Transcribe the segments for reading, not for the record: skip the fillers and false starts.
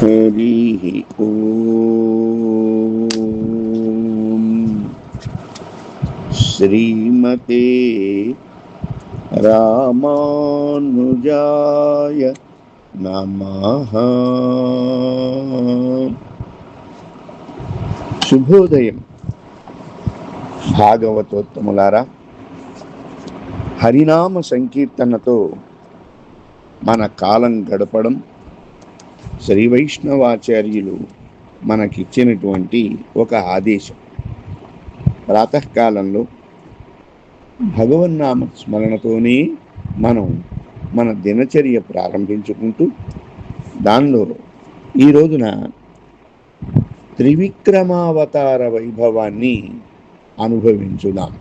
हरिः ॐ श्रीमते रामानुजाय नमः। శుభోదయం భాగవతోత్తములారా, హరినామ సంకీర్తనతో మన కాలం గడపడం శ్రీ వైష్ణవాచార్యులు మనకిచ్చినటువంటి ఒక ఆదేశం. ప్రాతకాలంలో భగవన్నామ స్మరణతోనే మనం మన దినచర్య ప్రారంభించుకుంటూ దానిలో ఈ రోజున త్రివిక్రమావతార వైభవాన్ని అనుభవించుదాం.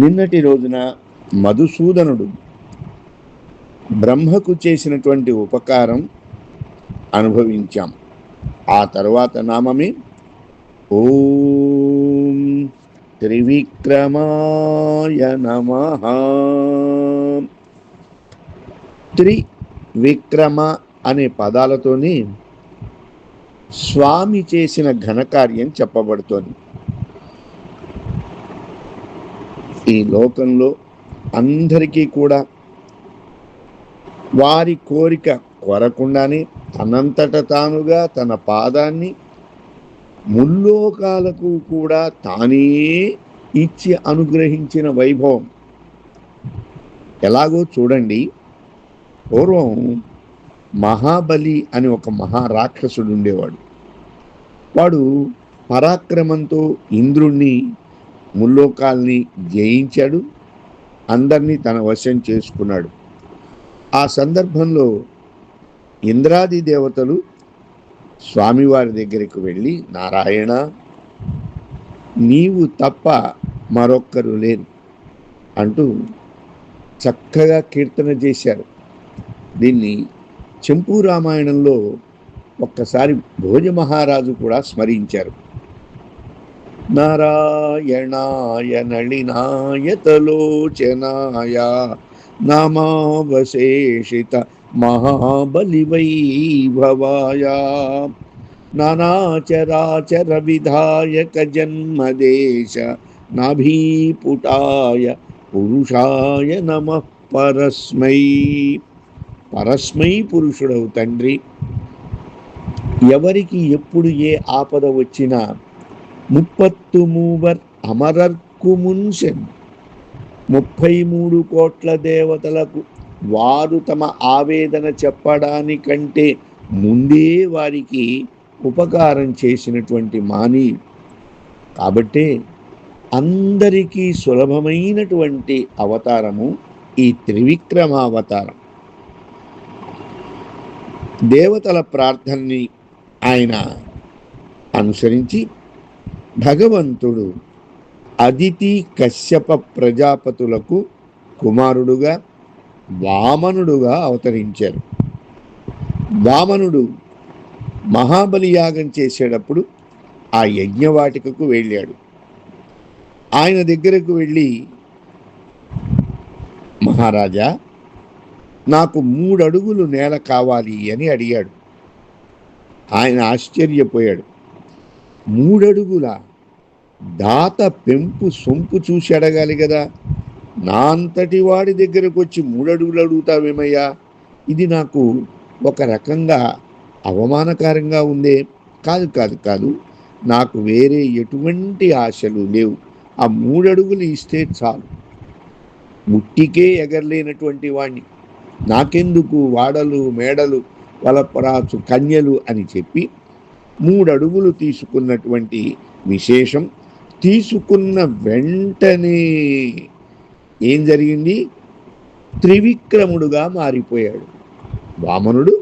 నిన్నటి రోజున మధుసూదనుడు బ్రహ్మకు చేసినటువంటి ఉపకారం అనుభవించాం. ఆ తరువాత నామమే ఓం త్రివిక్రమాయ నమః. త్రివిక్రమ అనే పదాలతోనే స్వామి చేసిన ఘనకార్యం చెప్పబడుతోంది. ఈ లోకంలో అందరికీ కూడా వారి కోరిక కోరకుండానే తనంతట తానుగా తన పాదాన్ని ముల్లోకాలకు కూడా తానే ఇచ్చి అనుగ్రహించిన వైభవం ఎలాగో చూడండి. పూర్వం మహాబలి అని ఒక మహారాక్షసుడు ఉండేవాడు. వాడు పరాక్రమంతో ఇంద్రుణ్ణి ముల్లోకాల్ని జయించాడు, అందరినీ తన వశం చేసుకున్నాడు. ఆ సందర్భంలో ఇంద్రాది దేవతలు స్వామివారి దగ్గరికి వెళ్ళి, నారాయణ, నీవు తప్ప మరొక్కరు లేరు అంటూ చక్కగా కీర్తన చేశారు. దీన్ని చెంపు రామాయణంలో ఒక్కసారి భోజ మహారాజు కూడా స్మరించారు. నారాయణాయ నళినాయతలోచనాయ నామావశేషిత మహాబలి వైభవాయ నానాచరాచర విధాయక జన్మదేశ నాభీపుటాయ పురుషాయ నమః. పరస్మై పరస్మై పురుషుడవు తండ్రి. ఎవరికి ఎప్పుడు ఏ ఆపద వచ్చినా ముప్పత్తు మూవర్ అమరర్కు మున్సెన్, 33 కోట్ల దేవతలకు వారు తమ ఆవేదన చెప్పడానికంటే ముందే వారికి ఉపకారం చేసినటువంటి మాని. కాబట్టే అందరికీ సులభమైనటువంటి అవతారము ఈ త్రివిక్రమావతారం. దేవతల ప్రార్థనని ఆయన అనుసరించి భగవంతుడు అదితి కశ్యప ప్రజాపతులకు కుమారుడుగా వామనుడుగా అవతరించారు. వామనుడు మహాబలి యాగం చేసేటప్పుడు ఆ యజ్ఞవాటికకు వెళ్ళాడు. ఆయన దగ్గరకు వెళ్ళి, మహారాజా, నాకు 3 అడుగులు నేల కావాలి అని అడిగాడు. ఆయన ఆశ్చర్యపోయాడు. 3 అడుగుల దాత పెంపు సొంపు చూసి అడగాలి కదా, నా అంతటి వాడి దగ్గరకు వచ్చి 3 అడుగులు అడుగుతావేమయ్యా, ఇది నాకు ఒక రకంగా అవమానకరంగా ఉందే. కాదు కాదు కాదు, నాకు వేరే ఎటువంటి ఆశలు లేవు, ఆ 3 అడుగులు ఇస్తే చాలు. ముట్టికే ఎగరలేనటువంటి వాణ్ణి, నాకెందుకు వాడలు మేడలు వలపరాచు కన్యలు అని చెప్పి 3 అడుగులు తీసుకున్నటువంటి విశేషం. తీసుకున్న వెంటనే ఏం జరిగింది? త్రివిక్రముడుగా మారిపోయాడు. వామనుడు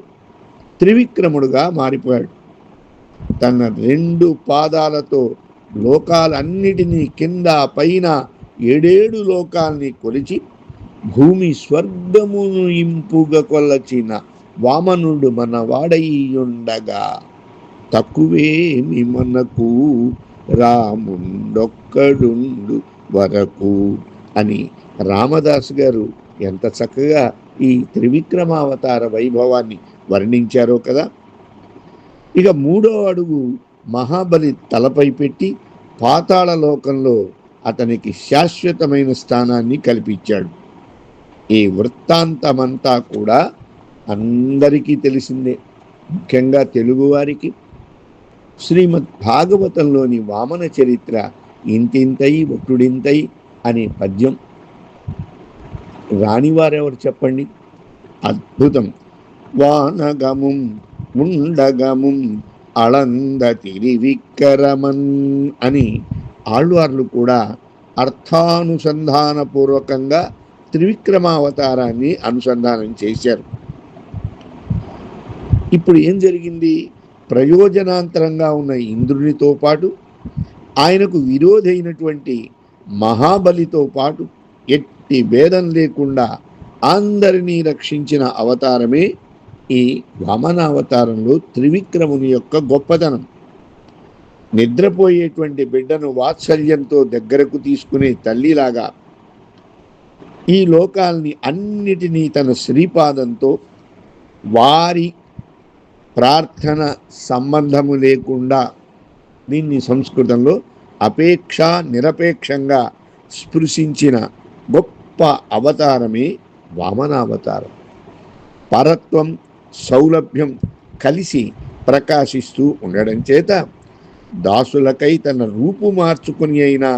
త్రివిక్రముడుగా మారిపోయాడు. తన 2 పాదాలతో లోకాలన్నిటినీ కింద పైన 7 లోకాల్ని కొలిచి భూమి స్వర్గమును ఇంపుగా కొల్లచిన వామనుడు మన వాడయ్యుండగా తక్కువేమి మనకు రాముండొక్కడుండు వరకు అని రామదాస్ గారు ఎంత చక్కగా ఈ త్రివిక్రమావతార వైభవాన్ని వర్ణించారో కదా. ఇక 3వ అడుగు మహాబలి తలపై పెట్టి పాతాళ లోకంలో అతనికి శాశ్వతమైన స్థానాన్ని కల్పించాడు. ఈ వృత్తాంతమంతా కూడా అందరికీ తెలిసిందే, ముఖ్యంగా తెలుగువారికి. శ్రీమద్ భాగవతంలోని వామన చరిత్ర ఇంతింతై ఒట్టుడింతై అనే పద్యం రానివారెవరు చెప్పండి? అద్భుతం. వానగముం ఉండగముం అళంద తిరివిక్రమన్ అని ఆళ్వార్లు కూడా అర్థానుసంధానపూర్వకంగా త్రివిక్రమావతారాన్ని అనుసంధానం చేశారు. ఇప్పుడు ఏం జరిగింది? ప్రయోజనాంతరంగా ఉన్న ఇంద్రునితో పాటు ఆయనకు విరోధైనటువంటి మహాబలితో పాటు ఎట్టి భేదం లేకుండా అందరినీ రక్షించిన అవతారమే ఈ వామనావతారంలో త్రివిక్రముని యొక్క గొప్పతనం. నిద్రపోయేటువంటి బిడ్డను వాత్సల్యంతో దగ్గరకు తీసుకునే తల్లిలాగా ఈ లోకాల్ని అన్నిటినీ తన శ్రీపాదంతో వారి ప్రార్థన సంబంధము లేకుండా, దీన్ని సంస్కృతంలో అపేక్ష నిరపేక్షంగా స్పృశించిన గొప్ప అవతారమే వామనావతారం. పరత్వం సౌలభ్యం కలిసి ప్రకాశిస్తూ ఉండడం చేత దాసులకై తన రూపు మార్చుకుని అయినా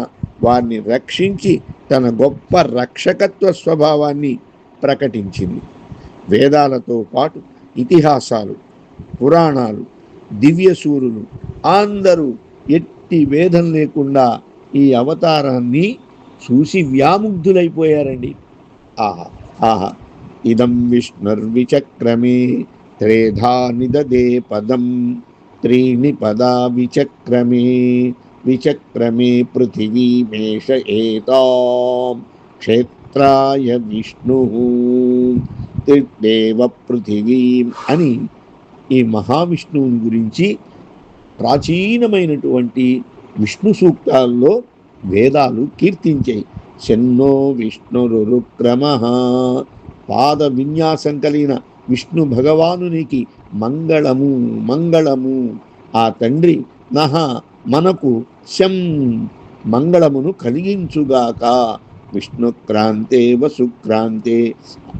వారిని రక్షించి తన గొప్ప రక్షకత్వ స్వభావాన్ని ప్రకటించింది. వేదాలతో పాటు ఇతిహాసాలు, పురాణాలు, దివ్యసూరులు అందరూ ఎట్టి భేదం లేకుండా ఈ అవతారాన్ని చూసి వ్యాముగ్ధులైపోయారండి. ఆహా ఆహా, ఇదం విష్ణుర్విచక్రమే త్రేధా నిదదే పదం, త్రీణి పదా విచక్రమే విచక్రమే పృథివీమేష ఏతాం క్షేత్రాయ విష్ణు త్రిదేవ పృథివీం అని ఈ మహావిష్ణువుని గురించి ప్రాచీనమైనటువంటి విష్ణు సూక్తాల్లో వేదాలు కీర్తించాయి. శన్నో విష్ణురుక్రమః, పాద విన్యాసం కలిగిన విష్ణు భగవానునికి మంగళము మంగళము. ఆ తండ్రి నహ మనకు శం మంగళమును కలిగించుగాక. విష్ణుక్రాంతే వసుక్రాంతే,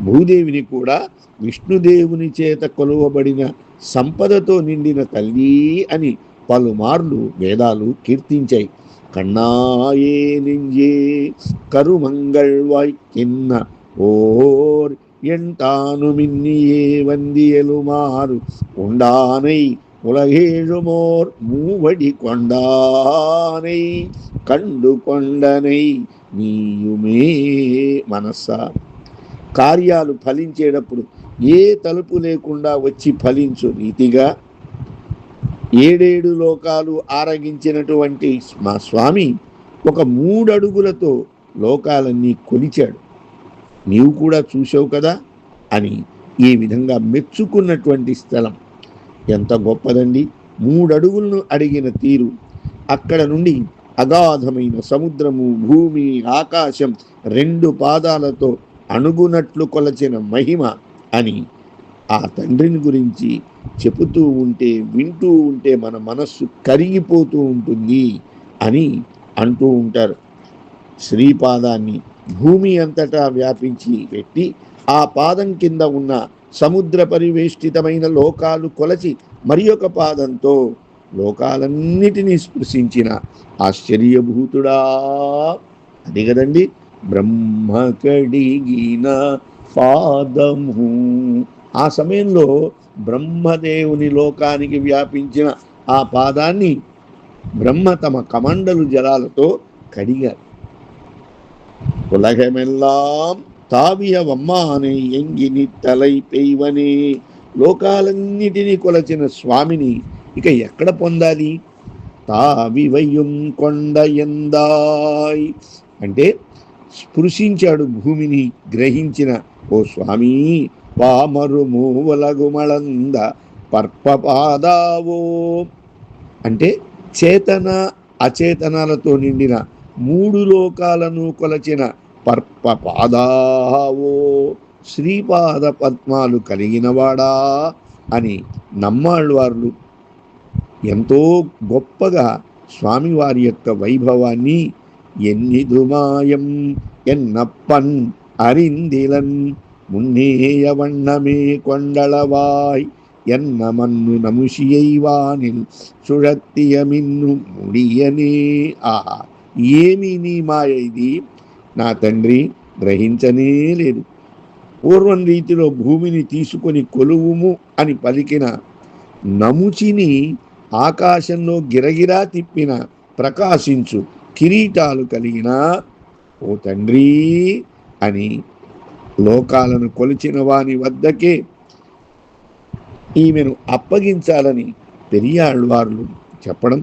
భూదేవిని కూడా విష్ణుదేవుని చేత కొలువబడిన సంపదతో నిండిన తల్లి అని పలుమార్లు వేదాలు కీర్తించాయి. కన్నాయే నింజే కరుమంగళ్వాయ్ కిన్న ఓర్ ఎంటాను మిన్నియే వందియలుమారు ఉండానై ఉలగేழுమోర్ మూవడి కొండానై కండు కొండనై నీయుమే మనస్స. కార్యాలు ఫలించేటప్పుడు ఏ తలుపు లేకుండా వచ్చి ఫలించు రీతిగా 7 లోకాలు ఆరగించినటువంటి మా స్వామి ఒక 3 అడుగులతో లోకాలన్నీ కొలిచాడు. నీవు కూడా చూసావు కదా అని ఈ విధంగా మెచ్చుకున్నటువంటి స్థలం ఎంత గొప్పదండి. 3 అడుగులను అడిగిన తీరు, అక్కడ నుండి అగాధమైన సముద్రము, భూమి, ఆకాశం 2 పాదాలతో అణుగునట్లు కొలచిన మహిమ అని ఆ తండ్రిని గురించి చెబుతూ ఉంటే, వింటూ ఉంటే మన మనస్సు కరిగిపోతూ ఉంటుంది అని అంటూ ఉంటారు. శ్రీపాదాన్ని భూమి అంతటా వ్యాపించి పెట్టి ఆ పాదం కింద ఉన్న సముద్ర పరివేష్టితమైన లోకాలు కొలచి మరి ఒక పాదంతో లోకాలన్నిటినీ స్పృశించిన ఆశ్చర్యభూతుడా. అది కదండి బ్రహ్మ కడిగిన పాదము. ఆ సమయంలో బ్రహ్మదేవుని లోకానికి వ్యాపించిన ఆ పాదాన్ని బ్రహ్మ తమ కమండలు జలాలతో కడిగారు. ఉలగమెల్లాం తావియ వమ్మానే ఎంగిని తలై పెయ్వనే, లోకాలన్నిటినీ కొలచిన స్వామిని ఇక ఎక్కడ పొందాలి? తావివయ్యం కొండ ఎందాయ్ అంటే స్పృశించాడు భూమిని గ్రహించిన ఓ స్వామి, పామరు మూవలగుమళంద పర్పపాదావో అంటే చేతన అచేతనాలతో నిండిన 3 లోకాలను కొలచిన పర్ప పాదావో శ్రీపాద పద్మాలు కలిగినవాడా అని నమ్మాళ్ళవార్లు ఎంతో గొప్పగా స్వామివారి యొక్క వైభవాన్ని ఎన్నిదుమాయం ఎన్నప్పన్ అరిందిలన్ మున్నేయ వண்ணమే కొండళవాయ్ ఎన్న మన్ను నముషియైవానిల్ సుழத்தியమిన్ను ముడియనే. ఆహా, ఏమి నీ మాయ ఇది నా తండ్రి, గ్రహించనే లేదు. పూర్వం రీతిలో భూమిని తీసుకొని కొలువుము అని పలికిన నముచిని ఆకాశంలో గిరగిరా తిప్పిన ప్రకాశించు కిరీటాలు కలిగిన ఓ తండ్రి అని లోకాలను కొలిచిన వాని వద్దకే ఈమెను అప్పగించాలని పెరియాళ్వార్లు చెప్పడం,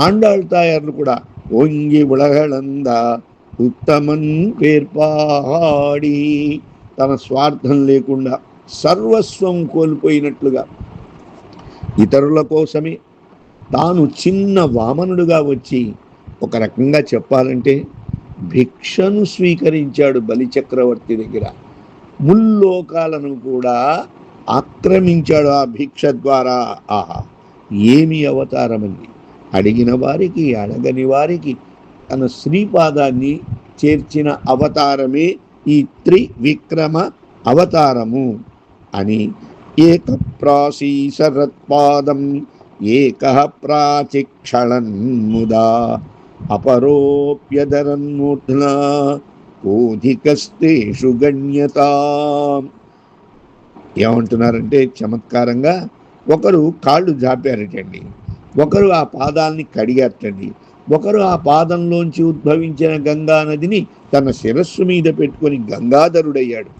ఆండాళ్ తాయార్లు కూడా ఓంగి ఉలగళందా ఉత్తమన్ పేర్పాడి తన స్వార్థం లేకుండా సర్వస్వం కోల్పోయినట్లుగా ఇతరుల కోసమే తాను చిన్న వామనుడుగా వచ్చి, ఒక రకంగా చెప్పాలంటే భిక్షను స్వీకరించాడు బలిచక్రవర్తి దగ్గర. ముల్లోకాలను కూడా ఆక్రమించాడు ఆ భిక్ష ద్వారా. ఆహా, ఏమి అవతారమండి! అడిగిన వారికి అడగని వారికి తన శ్రీపాదాన్ని చేర్చిన అవతారమే ఈ త్రివిక్రమ అవతారము అని. ఏక ప్రాసీసరత్పాదం ఏకః ప్రాచిక్షళన్ముదా అపరోప్యధరన్మూర్ధ్నా కోధికస్తేషు గణ్యతా. ఏమంటున్నారంటే చమత్కారంగా, ఒకరు కాళ్ళు జాపారటండి, ఒకరు ఆ పాదాలని కడిగారటండి, ఒకరు ఆ పాదంలోంచి ఉద్భవించిన గంగా నదిని తన శిరస్సు మీద పెట్టుకొని గంగాధరుడయ్యాడు.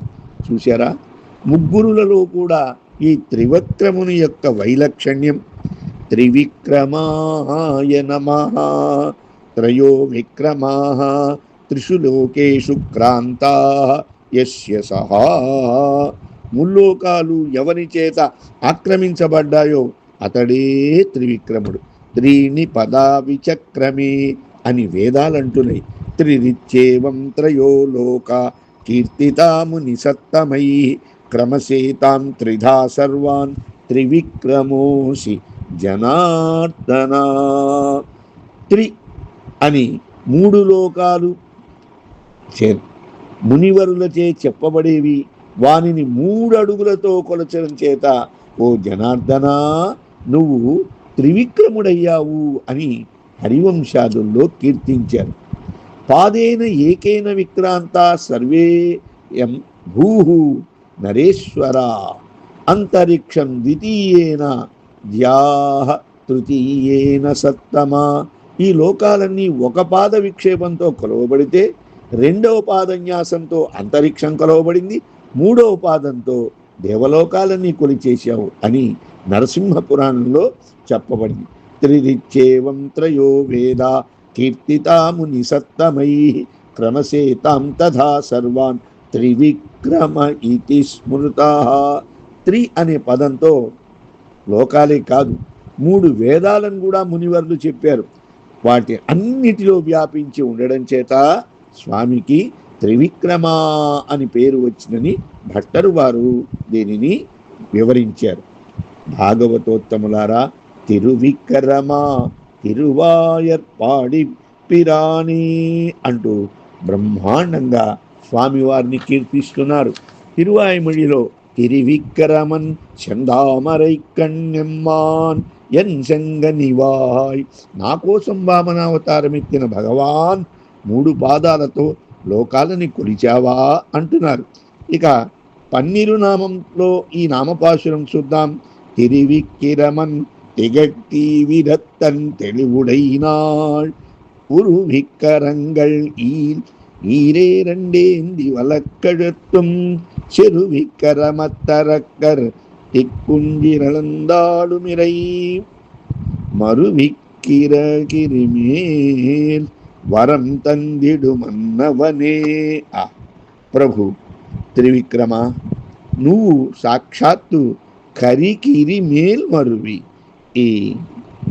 చూశారా? ముగ్గురులలో కూడా ఈ త్రివిక్రముని యొక్క వైలక్షణ్యం. త్రివిక్రమాయ నమః త్రయో విక్రమాః త్రిషు లోకేషు క్రాంతాః యస్య సహా. ముల్లోకాలు ఎవరి చేత ఆక్రమించబడ్డాయో అతడే త్రివిక్రముడు. త్రీణి పదా విచక్రమే అని వేదాలంటున్నాయి. త్రిరిచ్చేవం త్రయో లోక కీర్తితాముని సత్తమై క్రమసేతాం త్రిధా సర్వాన్ త్రివిక్రమోసి జనార్దన. త్రి అని మూడు లోకాలు మునివరులచే చెప్పబడేవి, వానిని 3 అడుగులతో కొలచడం చేత ఓ జనార్దన నువ్వు త్రివిక్రముడయ్యావు అని హరివంశాదుల్లో కీర్తించారు. పాదేన ఏకేన విక్రాంత సర్వే యం భూహు నరేశ్వర అంతరిక్షం ద్వితీయేన ద్యాః తృతీయేన సత్తమా. ఈ లోకాలన్నీ ఒక పాద విక్షేపంతో కొలవబడితే, 2వ పాదన్యాసంతో అంతరిక్షం కొలవబడింది, 3వ పాదంతో దేవలోకాలన్నీ కొలిచేశావు అని నరసింహ పురాణంలో చెప్పబడింది. త్రిరిచ్చేవం త్రయో వేద కీర్తితాముని సత్తమై క్రమసేతాం తథా సర్వాన్ త్రివిక్రమ ఇతి స్మృతాః. త్రి అనే పదంతో లోకాలే కాదు 3 వేదాలను కూడా మునివర్లు చెప్పారు. వాటి అన్నిటిలో వ్యాపించి ఉండడం చేత స్వామికి త్రివిక్రమ అని పేరు వచ్చినని భట్టరు వారు దీనిని వివరించారు. భాగవతోత్తములారా, తిరువిక్రమా తిరువాయర్పాడి పిరాణి అంటూ బ్రహ్మాండంగా స్వామివారిని కీర్తిస్తున్నారు. తిరువాయిమొழிలో తిరువిక్రమన్ చందామరై కణ్యమ్మాన్ ఎన్ శంగనివాయ్, నా కోసం వామనావతారం ఎత్తిన భగవాన్ 3 పాదాలతో లోకాలని కొలిచావా అంటున్నారు. ఇక పన్నీరు నామంలో ఈ నామపాశురం చూద్దాం. తిరువిక్రమన్ திகட்டி விரத்தன் தெளிவுடைனாள் உருவிக்கரங்கள் ஈரேரண்டேந்தி வழக்கழுத்தும் செருவிக்கரமத்தரக்கர் திக்குஞ்சிரளந்தாளுமிரை மறுவிக்கிரகிரிமேல் వరం తందిడు మన్నవనే. ప్రభు త్రివిక్రమ, నువ్వు సాక్షాత్తు కరికిరి మేల్మరువి.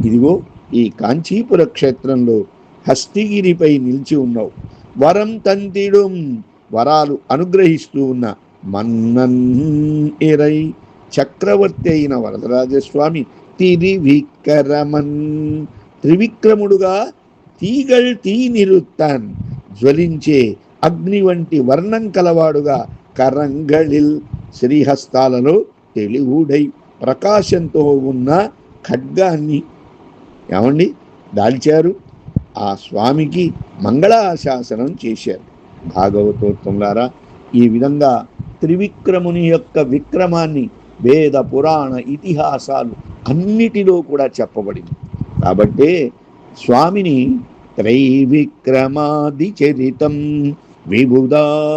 ఇదిగో ఈ కాంచీపుర క్షేత్రంలో హస్తిగిరిపై నిలిచి ఉన్నావు. వరం తంతిడుం వరాలు అనుగ్రహిస్తూ ఉన్న మన్నన్ ఇరై చక్రవర్తి అయిన వరదరాజస్వామి తిరివిక్రమన్ త్రివిక్రముడుగా తీగల్ తీనిరుత్తాన్ జ్వలించే అగ్ని వంటి వర్ణం కలవాడుగా కరంగళిల్ శ్రీహస్తాలలో తెలివుడై ప్రకాశంతో ఉన్న ఖడ్గాన్ని ఏమండి దాల్చారు. ఆ స్వామికి మంగళాశాసనం చేశారు. భాగవతోత్తములారా, ఈ విధంగా త్రివిక్రముని యొక్క విక్రమాన్ని వేద పురాణ ఇతిహాసాలు అన్నిటిలో కూడా చెప్పబడింది. కాబట్టే స్వామిని త్రైవిక్రమాది చరితం విబుధాస్తువంతి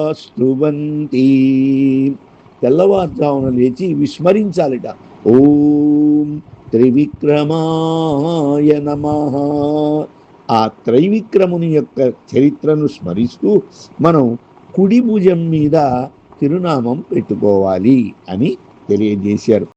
తెల్లవారుజామున లేచి విస్మరించాలిట. ఓం త్రివిక్రమాయ నమః. ఆ త్రైవిక్రముని యొక్క చరిత్రను స్మరిస్తూ మనం కుడి భుజం మీద తిరునామం పెట్టుకోవాలి అని తెలియజేశారు.